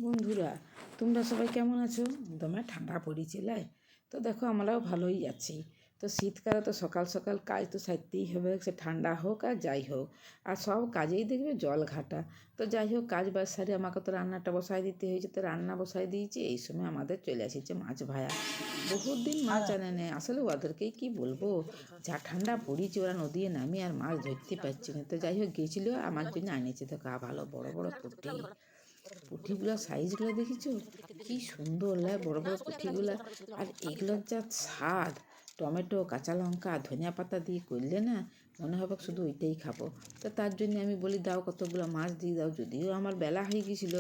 বন্ধুরা, তোমরা সবাই কেমন আছো? দমে ঠান্ডা পড়েছে লাই, তো দেখো আমরাও ভালোই আছি। তো শীতকালে তো সকাল সকাল কাজ তো সারতেই হবে, সে ঠান্ডা হোক আর যাই হোক। আর সব কাজেই দেখবে জল ঘাটা। তো যাই হোক, কাজ বাজ সারি আমাকে তো রান্নাটা বসাই দিতে হয়েছে, তো রান্না বসাই দিয়েছি। এই সময় আমাদের চলে এসেছে মাছ ভায়া। বহুত দিন মাছ আনে নেই, আসলে ওদেরকেই কি বলবো, যা ঠান্ডা পড়েছে ওরা নদী নামিয়ে আর মাছ ধরতে পারছে না। তো যাই হোক, গেছিল আমার জন্য আনিয়েছে। তো ভালো বড় বড় পুঁটি, পুঁঠিগুলো সাইজগুলো দেখেছো কি সুন্দর লাগে, বড় বড় পুঁঠিগুলো। আর এগুলোর যা স্বাদ, টমেটো, কাঁচা লঙ্কা, ধনিয়া পাতা দিয়ে করলে না মনে হবে শুধু ওইটাই খাবো। তো তার জন্য আমি বলি দাও কতগুলো মাছ দিয়ে দাও। যদিও আমার বেলা হয়ে গেছিল,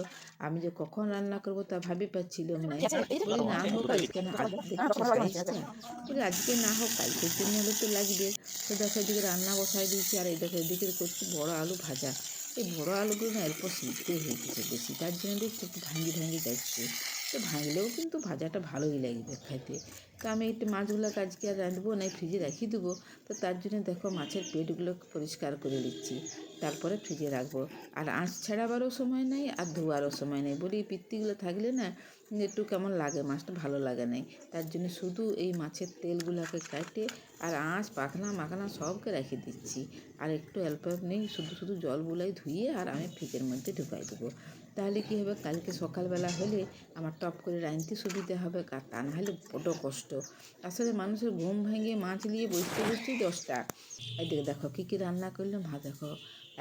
আমি যে কখন রান্না করবো তা ভাবি পাচ্ছিলাম না। বলি না হোক আজকে, না আজ দেখেছো সাইজটা, বলি আজকে না হোক কালকের জন্য হলে তো লাগবে। তো দেখো এদিকে রান্না বসাই দিয়েছি, আর এই দেখো এদিকে করছি বড় আলু ভাজা। এই বড় আলুগুলো না এরপর সিদ্ধ হয়ে গেছে বেশি, তার জন্য দেখছি একটু ভাঙ্গি ভাঙ্গি যাচ্ছে। তো ভাঙলেও কিন্তু ভাজাটা ভালোই লাগবে খেতে। তো আমি একটু মাছগুলোকে আজকে আর রাঁধবো না, ফ্রিজে রেখে দেবো। তো তার জন্য দেখো মাছের পেটগুলো পরিষ্কার করে নিচ্ছি, তারপরে ফ্রিজে রাখবো। আর আঁশ ছাড়াবারও সময় নেই আর ধোয়ারও সময় নেই। বলি এই পিত্তিগুলো থাকলে না একটু কেমন লাগে, মাছটা ভালো লাগে নাই। তার জন্য শুধু এই মাছের তেলগুলোকে কাটে আর আঁশ পাখনা মাখনা সবকে রেখে দিচ্ছি। আর একটু অল্প নেই, শুধু শুধু জল বুলাই ধুয়ে আর আমি ফ্রিজের মধ্যে ঢুকাই দেবো। তাহলে কী হবে, কালকে সকালবেলা হলে আমার টপ করে রাঁধতে সুবিধা হবে। আর তা নাহলে বড় কষ্ট। আসলে মানুষের ঘুম ভেঙে মাছ নিয়ে বসতে বসতেই 10টা। এদিকে দেখো কী কী রান্না করলাম। ভাত দেখো,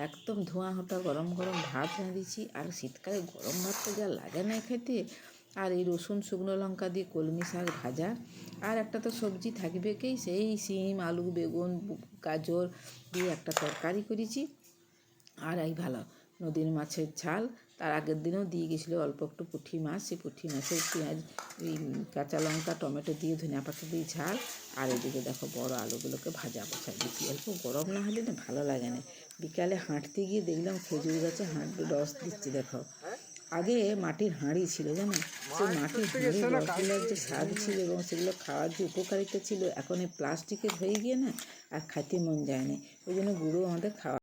একদম ধোঁয়া ওঠা গরম গরম ভাত রাঁধেছি। আর শীতকালে গরম ভাতটা যা লাগে না খেতে। আর এই রসুন শুকনো লঙ্কা দিয়ে কলমি শাক ভাজা। আর একটা তো সবজি থাকবে কি, সেই শিম আলু বেগুন গাজর দিয়ে একটা তরকারি করেছি। আর এই ভালো নদীর মাছের ঝাল। তার আগের দিনেও দিয়ে গেছিলো অল্প একটু পুঁটি মাছ, সেই পুঁটি মাছের পেঁয়াজ, ওই কাঁচা লঙ্কা টমেটো দিয়ে ধনিয়া পাতা দিয়ে ঝাল। আর এদিকে দেখো বড় আলুগুলোকে ভাজা বসাই দিচ্ছি। অল্প গরম না হলে না ভালো লাগে না। বিকালে হাঁটতে গিয়ে দেখলাম খেজুর গাছে রস দিচ্ছি। দেখো আগে মাটির হাঁড়ি ছিল জানো, সেই মাটির হাঁড়ির রসগুলোর যে স্বাদ ছিল এবং সেগুলো খাওয়ার যে উপকারিতা ছিল, এখন এই প্লাস্টিকের হয়ে গিয়ে না আর খাইতে মন যায় না। ওই জন্য গুঁড়ো আমাদের খাওয়া